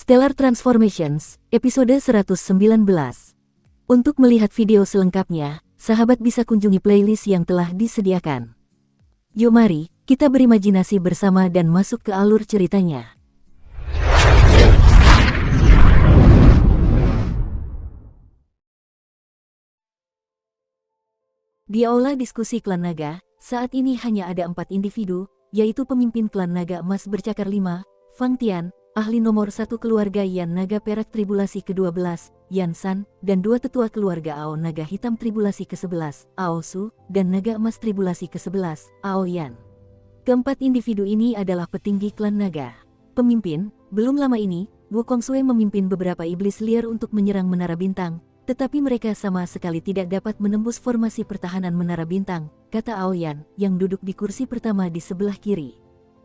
Stellar Transformations, episode 119. Untuk melihat video selengkapnya, sahabat bisa kunjungi playlist yang telah disediakan. Yuk mari, kita berimajinasi bersama dan masuk ke alur ceritanya. Di aula diskusi klan naga, saat ini hanya ada 4 individu, yaitu pemimpin klan naga emas bercakar 5, Fang Tian, ahli nomor 1 keluarga Yan Naga Perak Tribulasi ke-12, Yan San, dan 2 tetua keluarga Ao Naga Hitam Tribulasi ke-11, Ao Su, dan Naga Emas Tribulasi ke-11, Ao Yan. Keempat individu ini adalah petinggi klan naga. Pemimpin, belum lama ini, Wukong Sui memimpin beberapa iblis liar untuk menyerang Menara Bintang, tetapi mereka sama sekali tidak dapat menembus formasi pertahanan Menara Bintang, kata Ao Yan, yang duduk di kursi pertama di sebelah kiri.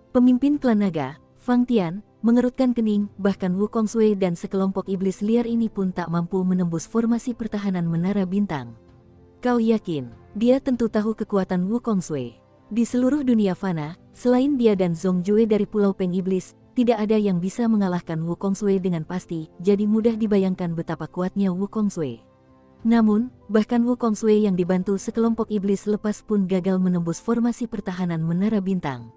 Pemimpin klan naga, Fang Tian, mengerutkan kening, bahkan Wukong Sui dan sekelompok iblis liar ini pun tak mampu menembus formasi pertahanan Menara Bintang. Kau yakin? Dia tentu tahu kekuatan Wukong Sui. Di seluruh dunia fana, selain dia dan Zhong Jue dari Pulau Peng Iblis, tidak ada yang bisa mengalahkan Wukong Sui dengan pasti, jadi mudah dibayangkan betapa kuatnya Wukong Sui. Namun, bahkan Wukong Sui yang dibantu sekelompok iblis lepas pun gagal menembus formasi pertahanan Menara Bintang.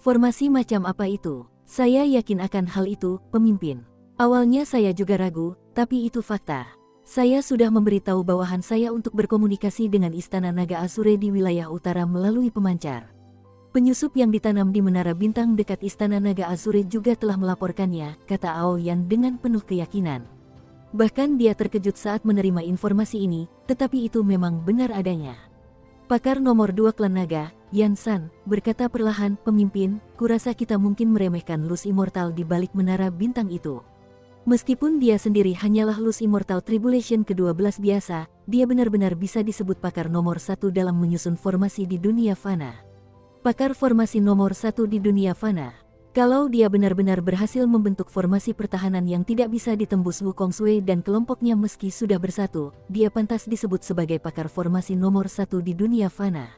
Formasi macam apa itu? Saya yakin akan hal itu, pemimpin. Awalnya saya juga ragu, tapi itu fakta. Saya sudah memberitahu bawahan saya untuk berkomunikasi dengan Istana Naga Azure di wilayah utara melalui pemancar. Penyusup yang ditanam di Menara Bintang dekat Istana Naga Azure juga telah melaporkannya, kata Ao Yan dengan penuh keyakinan. Bahkan dia terkejut saat menerima informasi ini, tetapi itu memang benar adanya. Pakar nomor 2 klan naga, Yan San, berkata perlahan, pemimpin, kurasa kita mungkin meremehkan Luz Immortal di balik Menara Bintang itu. Meskipun dia sendiri hanyalah Luz Immortal Tribulation ke-12 biasa, dia benar-benar bisa disebut pakar nomor 1 dalam menyusun formasi di dunia fana. Pakar formasi nomor 1 di dunia fana. Kalau dia benar-benar berhasil membentuk formasi pertahanan yang tidak bisa ditembus Wukong Sui dan kelompoknya meski sudah bersatu, dia pantas disebut sebagai pakar formasi nomor 1 di dunia fana.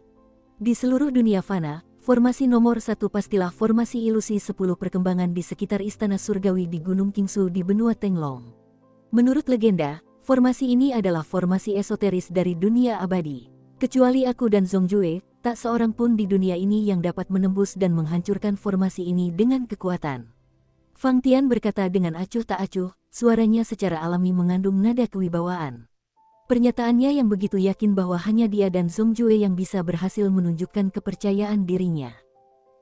Di seluruh dunia fana, formasi nomor 1 pastilah formasi ilusi 10 perkembangan di sekitar Istana Surgawi di Gunung Qingsu di benua Tenglong. Menurut legenda, formasi ini adalah formasi esoteris dari dunia abadi. Kecuali aku dan Zhong Jue, tak seorang pun di dunia ini yang dapat menembus dan menghancurkan formasi ini dengan kekuatan. Fang Tian berkata dengan acuh tak acuh, suaranya secara alami mengandung nada kewibawaan. Pernyataannya yang begitu yakin bahwa hanya dia dan Zhong Jue yang bisa berhasil menunjukkan kepercayaan dirinya.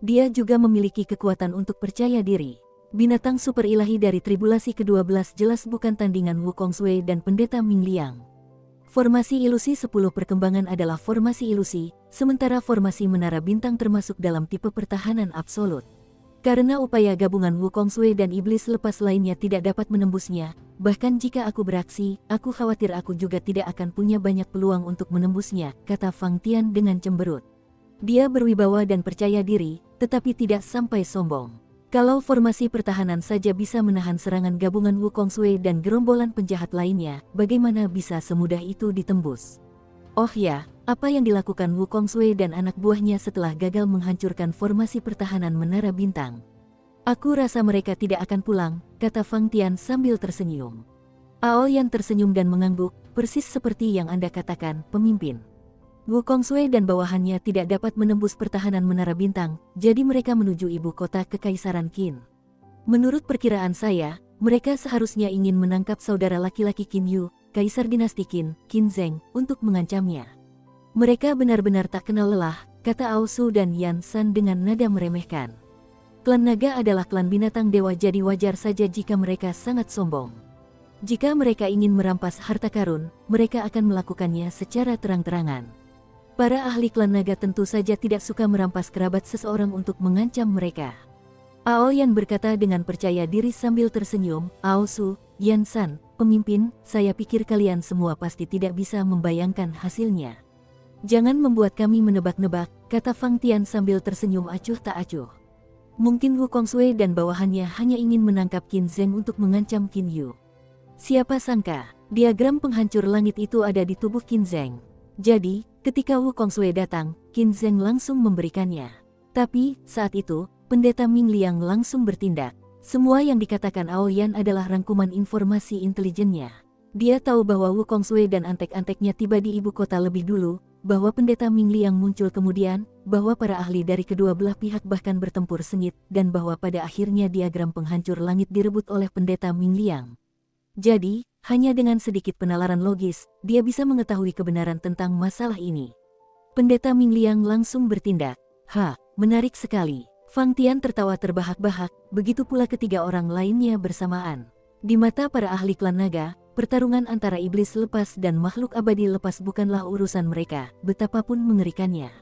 Dia juga memiliki kekuatan untuk percaya diri. Binatang super ilahi dari tribulasi ke-12 jelas bukan tandingan Wukong Sui dan pendeta Ming Liang. Formasi ilusi 10 perkembangan adalah formasi ilusi, sementara formasi Menara Bintang termasuk dalam tipe pertahanan absolut. Karena upaya gabungan Wukong Sui dan iblis lepas lainnya tidak dapat menembusnya, bahkan jika aku beraksi, aku khawatir aku juga tidak akan punya banyak peluang untuk menembusnya, kata Fang Tian dengan cemberut. Dia berwibawa dan percaya diri, tetapi tidak sampai sombong. Kalau formasi pertahanan saja bisa menahan serangan gabungan Wukong Sui dan gerombolan penjahat lainnya, bagaimana bisa semudah itu ditembus? Oh ya, apa yang dilakukan Wukong Sui dan anak buahnya setelah gagal menghancurkan formasi pertahanan Menara Bintang? Aku rasa mereka tidak akan pulang, kata Fang Tian sambil tersenyum. Ao Yan tersenyum dan mengangguk, persis seperti yang Anda katakan, pemimpin. Wukong Sui dan bawahannya tidak dapat menembus pertahanan Menara Bintang, jadi mereka menuju ibu kota Kekaisaran Qin. Menurut perkiraan saya, mereka seharusnya ingin menangkap saudara laki-laki Qin Yu, Kaisar Dinasti Qin, Qin Zheng, untuk mengancamnya. Mereka benar-benar tak kenal lelah, kata Ao Su dan Yan San dengan nada meremehkan. Klan naga adalah klan binatang dewa, jadi wajar saja jika mereka sangat sombong. Jika mereka ingin merampas harta karun, mereka akan melakukannya secara terang-terangan. Para ahli klan naga tentu saja tidak suka merampas kerabat seseorang untuk mengancam mereka. Ao Yan berkata dengan percaya diri sambil tersenyum, Ao Su, Yan San, pemimpin, saya pikir kalian semua pasti tidak bisa membayangkan hasilnya. Jangan membuat kami menebak-nebak, kata Fang Tian sambil tersenyum acuh tak acuh. Mungkin Wukong Sui dan bawahannya hanya ingin menangkap Qin Zheng untuk mengancam Qin Yu. Siapa sangka, diagram penghancur langit itu ada di tubuh Qin Zheng. Jadi, ketika Wukong Sui datang, Qin Zheng langsung memberikannya. Tapi, saat itu, pendeta Ming Liang langsung bertindak. Semua yang dikatakan Aoyan adalah rangkuman informasi intelijennya. Dia tahu bahwa Wukong Sui dan antek-anteknya tiba di ibu kota lebih dulu, bahwa pendeta Mingliang muncul kemudian, bahwa para ahli dari kedua belah pihak bahkan bertempur sengit, dan bahwa pada akhirnya diagram penghancur langit direbut oleh pendeta Mingliang. Jadi, hanya dengan sedikit penalaran logis, dia bisa mengetahui kebenaran tentang masalah ini. Pendeta Mingliang langsung bertindak. Menarik sekali. Fang Tian tertawa terbahak-bahak, begitu pula ketiga orang lainnya bersamaan. Di mata para ahli klan naga, pertarungan antara iblis lepas dan makhluk abadi lepas bukanlah urusan mereka, betapapun mengerikannya.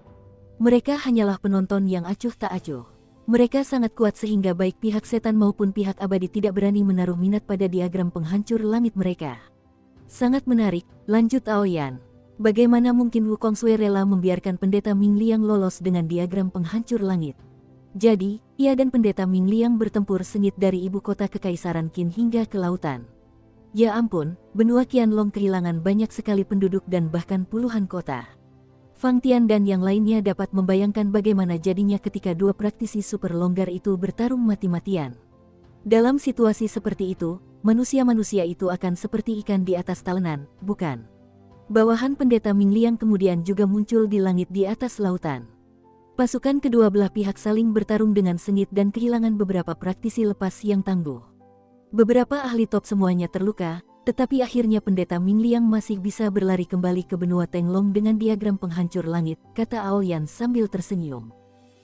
Mereka hanyalah penonton yang acuh tak acuh. Mereka sangat kuat sehingga baik pihak setan maupun pihak abadi tidak berani menaruh minat pada diagram penghancur langit mereka. Sangat menarik, lanjut Aoyan. Bagaimana mungkin Wukong Sui rela membiarkan pendeta Mingliang lolos dengan diagram penghancur langit? Jadi, ia dan pendeta Mingliang bertempur sengit dari ibu kota Kekaisaran Qin hingga ke lautan. Ya ampun, benua Qianlong kehilangan banyak sekali penduduk dan bahkan puluhan kota. Fang Tian dan yang lainnya dapat membayangkan bagaimana jadinya ketika dua praktisi super longgar itu bertarung mati-matian. Dalam situasi seperti itu, manusia-manusia itu akan seperti ikan di atas talenan, bukan? Bawahan pendeta Mingliang kemudian juga muncul di langit di atas lautan. Pasukan kedua belah pihak saling bertarung dengan sengit dan kehilangan beberapa praktisi lepas yang tangguh. Beberapa ahli top semuanya terluka, tetapi akhirnya pendeta Mingliang masih bisa berlari kembali ke benua Tenglong dengan diagram penghancur langit, kata Aoyan sambil tersenyum.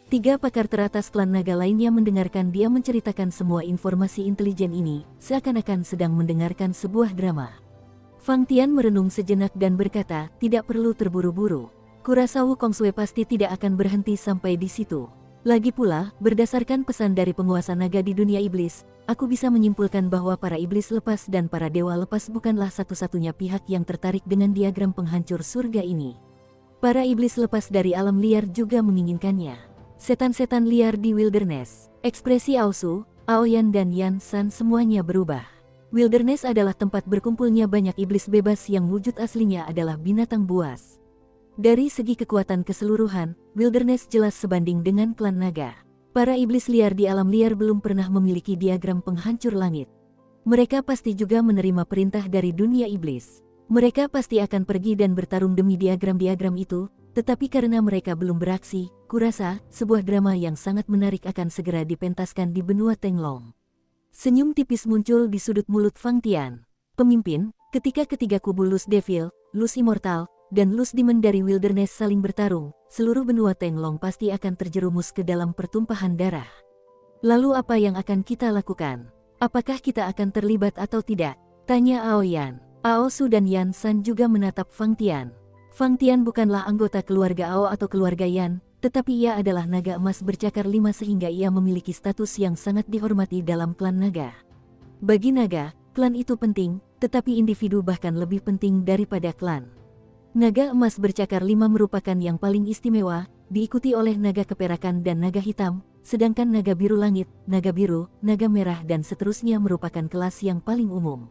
Tiga pakar teratas klan naga lainnya mendengarkan dia menceritakan semua informasi intelijen ini, seakan-akan sedang mendengarkan sebuah drama. Fang Tian merenung sejenak dan berkata, tidak perlu terburu-buru. Kurasa Wukong Sui pasti tidak akan berhenti sampai di situ. Lagi pula, berdasarkan pesan dari penguasa naga di dunia iblis, aku bisa menyimpulkan bahwa para iblis lepas dan para dewa lepas bukanlah satu-satunya pihak yang tertarik dengan diagram penghancur surga ini. Para iblis lepas dari alam liar juga menginginkannya. Setan-setan liar di wilderness. Ekspresi Aosu, Aoyan dan Yan San semuanya berubah. Wilderness adalah tempat berkumpulnya banyak iblis bebas yang wujud aslinya adalah binatang buas. Dari segi kekuatan keseluruhan, wilderness jelas sebanding dengan klan naga. Para iblis liar di alam liar belum pernah memiliki diagram penghancur langit. Mereka pasti juga menerima perintah dari dunia iblis. Mereka pasti akan pergi dan bertarung demi diagram-diagram itu, tetapi karena mereka belum beraksi, kurasa sebuah drama yang sangat menarik akan segera dipentaskan di benua Tenglong. Senyum tipis muncul di sudut mulut Fang Tian. Pemimpin, ketika ketiga kubu Luz Devil, Luz Immortal, dan Luz Demon dari wilderness saling bertarung, seluruh benua Tenglong pasti akan terjerumus ke dalam pertumpahan darah. Lalu apa yang akan kita lakukan? Apakah kita akan terlibat atau tidak? Tanya Aoyan. Aosu dan Yan San juga menatap Fang Tian. Fang Tian bukanlah anggota keluarga Ao atau keluarga Yan, tetapi ia adalah naga emas bercakar 5 sehingga ia memiliki status yang sangat dihormati dalam klan naga. Bagi naga, klan itu penting, tetapi individu bahkan lebih penting daripada klan. Naga emas bercakar 5 merupakan yang paling istimewa, diikuti oleh naga keperakan dan naga hitam, sedangkan naga biru langit, naga biru, naga merah dan seterusnya merupakan kelas yang paling umum.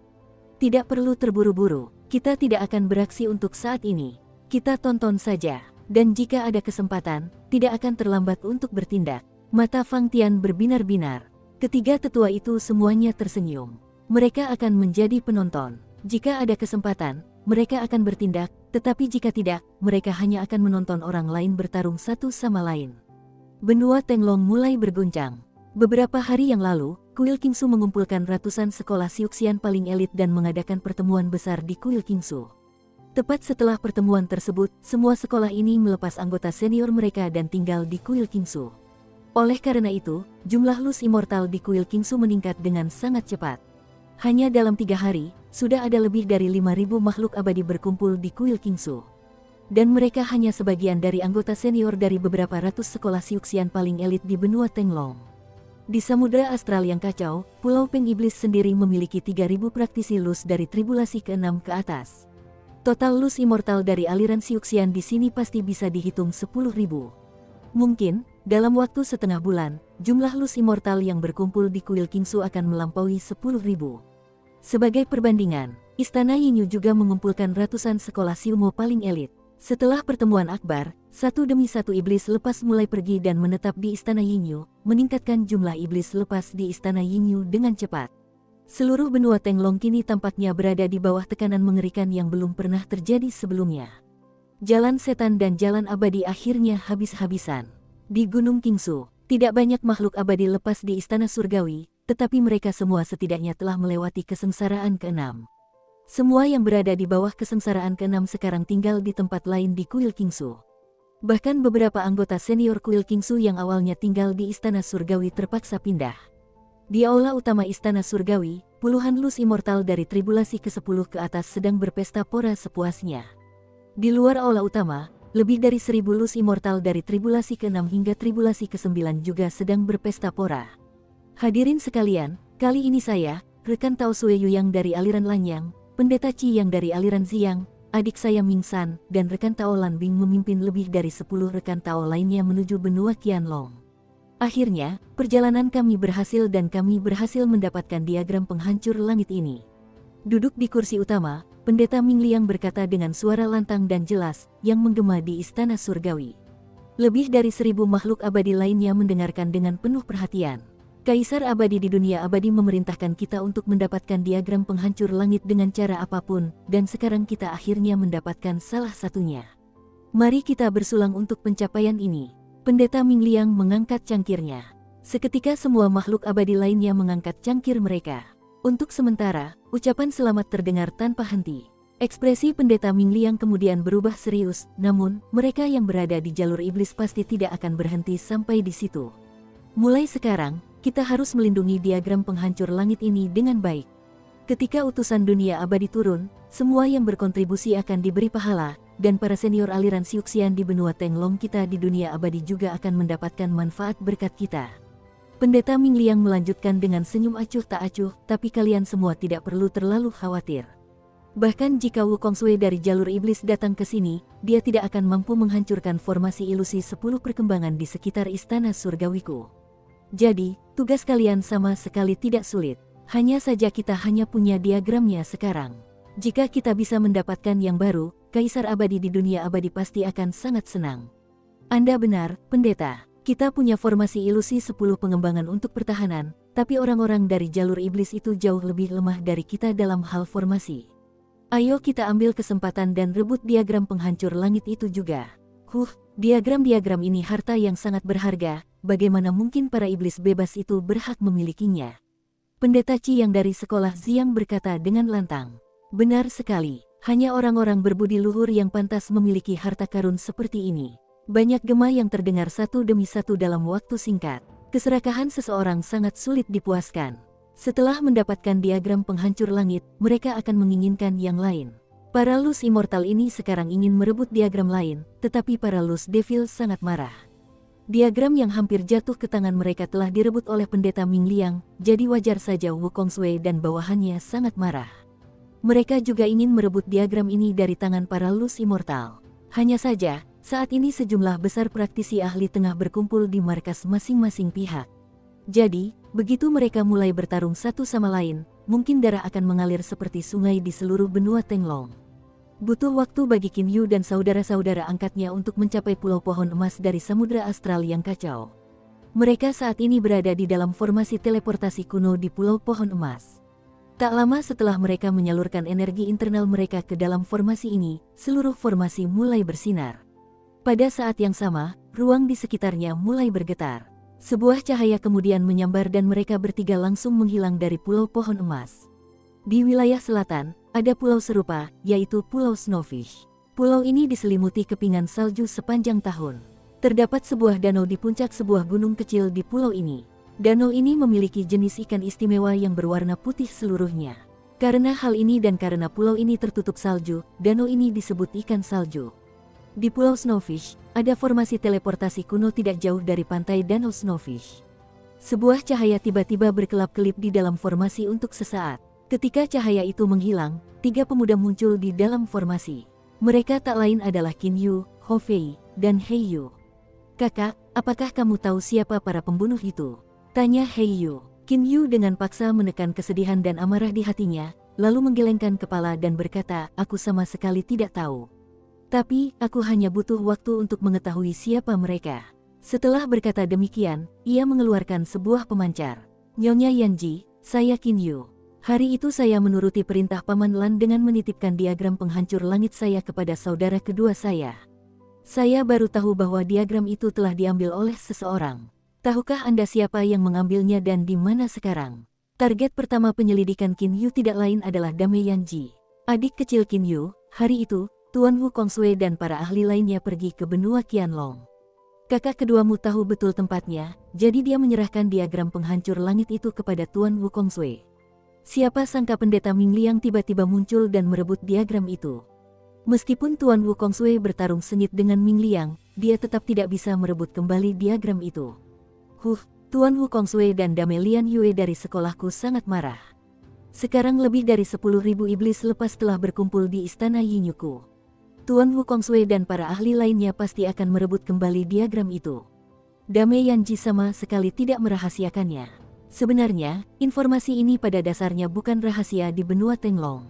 Tidak perlu terburu-buru, kita tidak akan beraksi untuk saat ini. Kita tonton saja, dan jika ada kesempatan, tidak akan terlambat untuk bertindak. Mata Fang Tian berbinar-binar. Ketiga tetua itu semuanya tersenyum. Mereka akan menjadi penonton. Jika ada kesempatan, mereka akan bertindak, tetapi jika tidak, mereka hanya akan menonton orang lain bertarung satu sama lain. Benua Tenglong mulai berguncang. Beberapa hari yang lalu, Kuil Kingsu mengumpulkan ratusan sekolah Siuxian paling elit dan mengadakan pertemuan besar di Kuil Kingsu. Tepat setelah pertemuan tersebut, semua sekolah ini melepas anggota senior mereka dan tinggal di Kuil Kingsu. Oleh karena itu, jumlah Luz Immortal di Kuil Kingsu meningkat dengan sangat cepat. Hanya dalam 3 hari, sudah ada lebih dari 5.000 makhluk abadi berkumpul di Kuil Kingsu. Dan mereka hanya sebagian dari anggota senior dari beberapa ratus sekolah Siuxian paling elit di benua Tenglong. Di Samudra Astral yang kacau, Pulau Peng Iblis sendiri memiliki 3.000 praktisi Luz dari tribulasi ke-6 ke atas. Total Luz Immortal dari aliran Siuxian di sini pasti bisa dihitung 10.000. Mungkin, dalam waktu setengah bulan, jumlah Luz Immortal yang berkumpul di Kuil Kingsu akan melampaui 10.000. Sebagai perbandingan, Istana Yinyu juga mengumpulkan ratusan sekolah Siumo paling elit. Setelah pertemuan akbar, satu demi satu iblis lepas mulai pergi dan menetap di Istana Yingyu, meningkatkan jumlah iblis lepas di Istana Yingyu dengan cepat. Seluruh benua Tenglong kini tampaknya berada di bawah tekanan mengerikan yang belum pernah terjadi sebelumnya. Jalan setan dan jalan abadi akhirnya habis-habisan. Di Gunung Kingsu, tidak banyak makhluk abadi lepas di Istana Surgawi, tetapi mereka semua setidaknya telah melewati kesengsaraan keenam. Semua yang berada di bawah kesengsaraan keenam sekarang tinggal di tempat lain di Kuil Kingsu. Bahkan beberapa anggota senior Kuil Kingsu yang awalnya tinggal di Istana Surgawi terpaksa pindah. Di aula utama Istana Surgawi, puluhan lus immortal dari tribulasi ke-10 ke atas sedang berpesta pora sepuasnya. Di luar aula utama, lebih dari 1000 lus immortal dari tribulasi ke-6 hingga tribulasi ke-9 juga sedang berpesta pora. Hadirin sekalian, kali ini saya, rekan Tao Sue Yuyang dari aliran Lanyang, Pendeta Chi yang dari aliran Ziyang, adik saya Ming San, dan rekan Tao Lan Bing memimpin lebih dari 10 rekan Tao lainnya menuju benua Qianlong. Akhirnya, perjalanan kami berhasil dan kami berhasil mendapatkan diagram penghancur langit ini. Duduk di kursi utama, Pendeta Ming Liang berkata dengan suara lantang dan jelas, yang menggema di Istana Surgawi. Lebih dari 1000 makhluk abadi lainnya mendengarkan dengan penuh perhatian. Kaisar abadi di dunia abadi memerintahkan kita untuk mendapatkan diagram penghancur langit dengan cara apapun, dan sekarang kita akhirnya mendapatkan salah satunya. Mari kita bersulang untuk pencapaian ini. Pendeta Ming Liang mengangkat cangkirnya. Seketika semua makhluk abadi lainnya mengangkat cangkir mereka. Untuk sementara, ucapan selamat terdengar tanpa henti. Ekspresi Pendeta Ming Liang kemudian berubah serius, namun, mereka yang berada di jalur iblis pasti tidak akan berhenti sampai di situ. Mulai sekarang, kita harus melindungi diagram penghancur langit ini dengan baik. Ketika utusan dunia abadi turun, semua yang berkontribusi akan diberi pahala, dan para senior aliran Siuxian di benua Tenglong kita di dunia abadi juga akan mendapatkan manfaat berkat kita. Pendeta Ming Liang melanjutkan dengan senyum acuh tak acuh, tapi kalian semua tidak perlu terlalu khawatir. Bahkan jika Wukong Sui dari jalur iblis datang ke sini, dia tidak akan mampu menghancurkan formasi ilusi 10 perkembangan di sekitar Istana Surgawiku. Jadi, tugas kalian sama sekali tidak sulit. Hanya saja kita hanya punya diagramnya sekarang. Jika kita bisa mendapatkan yang baru, Kaisar Abadi di dunia abadi pasti akan sangat senang. Anda benar, Pendeta. Kita punya formasi ilusi 10 pengembangan untuk pertahanan, tapi orang-orang dari jalur iblis itu jauh lebih lemah dari kita dalam hal formasi. Ayo kita ambil kesempatan dan rebut diagram penghancur langit itu juga. Diagram-diagram ini harta yang sangat berharga, bagaimana mungkin para iblis bebas itu berhak memilikinya? Pendeta Chi yang dari sekolah Ziyang berkata dengan lantang. Benar sekali, hanya orang-orang berbudi luhur yang pantas memiliki harta karun seperti ini. Banyak gema yang terdengar satu demi satu dalam waktu singkat. Keserakahan seseorang sangat sulit dipuaskan. Setelah mendapatkan diagram penghancur langit, mereka akan menginginkan yang lain. Para Lus Immortal ini sekarang ingin merebut diagram lain, tetapi para Lus Devil sangat marah. Diagram yang hampir jatuh ke tangan mereka telah direbut oleh Pendeta Ming Liang, jadi wajar saja Wukong Sui dan bawahannya sangat marah. Mereka juga ingin merebut diagram ini dari tangan para Lus Immortal. Hanya saja, saat ini sejumlah besar praktisi ahli tengah berkumpul di markas masing-masing pihak. Jadi, begitu mereka mulai bertarung satu sama lain, mungkin darah akan mengalir seperti sungai di seluruh benua Tenglong. Butuh waktu bagi Qin Yu dan saudara-saudara angkatnya untuk mencapai Pulau Pohon Emas dari Samudra Astral yang kacau. Mereka saat ini berada di dalam formasi teleportasi kuno di Pulau Pohon Emas. Tak lama setelah mereka menyalurkan energi internal mereka ke dalam formasi ini, seluruh formasi mulai bersinar. Pada saat yang sama, ruang di sekitarnya mulai bergetar. Sebuah cahaya kemudian menyambar dan mereka bertiga langsung menghilang dari Pulau Pohon Emas. Di wilayah selatan, ada pulau serupa, yaitu Pulau Snowfish. Pulau ini diselimuti kepingan salju sepanjang tahun. Terdapat sebuah danau di puncak sebuah gunung kecil di pulau ini. Danau ini memiliki jenis ikan istimewa yang berwarna putih seluruhnya. Karena hal ini dan karena pulau ini tertutup salju, danau ini disebut ikan salju. Di Pulau Snowfish, ada formasi teleportasi kuno tidak jauh dari pantai Danau Snowfish. Sebuah cahaya tiba-tiba berkelap-kelip di dalam formasi untuk sesaat. Ketika cahaya itu menghilang, 3 pemuda muncul di dalam formasi. Mereka tak lain adalah Qin Yu, Ho Fei, dan Hei Yu. Kakak, apakah kamu tahu siapa para pembunuh itu? Tanya Hei Yu. Qin Yu dengan paksa menekan kesedihan dan amarah di hatinya, lalu menggelengkan kepala dan berkata, aku sama sekali tidak tahu. Tapi, aku hanya butuh waktu untuk mengetahui siapa mereka. Setelah berkata demikian, ia mengeluarkan sebuah pemancar. Nyonya Yanji, saya Qin Yu. Hari itu saya menuruti perintah Paman Lan dengan menitipkan diagram penghancur langit saya kepada saudara kedua saya. Saya baru tahu bahwa diagram itu telah diambil oleh seseorang. Tahukah Anda siapa yang mengambilnya dan di mana sekarang? Target pertama penyelidikan Qin Yu tidak lain adalah Dame Yanji. Adik kecil Qin Yu. Hari itu, Tuan Wukong dan para ahli lainnya pergi ke benua Qianlong. Kakak keduamu tahu betul tempatnya, jadi dia menyerahkan diagram penghancur langit itu kepada Tuan Wukong. Siapa sangka pendeta Ming Liang tiba-tiba muncul dan merebut diagram itu. Meskipun Tuan Wukong bertarung sengit dengan Ming Liang, dia tetap tidak bisa merebut kembali diagram itu. Tuan Wukong dan Dame Lian Yue dari sekolahku sangat marah. Sekarang lebih dari 10.000 iblis lepas telah berkumpul di istana Yinyuku. Tuan Wukong dan para ahli lainnya pasti akan merebut kembali diagram itu. Dame Yanji sama sekali tidak merahasiakannya. Sebenarnya, informasi ini pada dasarnya bukan rahasia di benua Tenglong.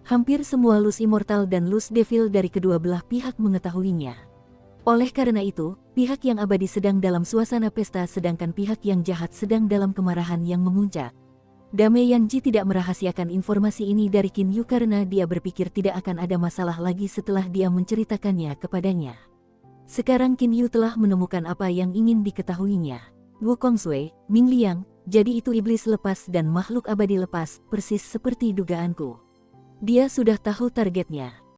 Hampir semua Lus Immortal dan Lus Devil dari kedua belah pihak mengetahuinya. Oleh karena itu, pihak yang abadi sedang dalam suasana pesta sedangkan pihak yang jahat sedang dalam kemarahan yang memuncak. Dame Yanji tidak merahasiakan informasi ini dari Qin Yu karena dia berpikir tidak akan ada masalah lagi setelah dia menceritakannya kepadanya. Sekarang Qin Yu telah menemukan apa yang ingin diketahuinya. Wukong, Ming Liang, jadi itu iblis lepas dan makhluk abadi lepas, persis seperti dugaanku. Dia sudah tahu targetnya.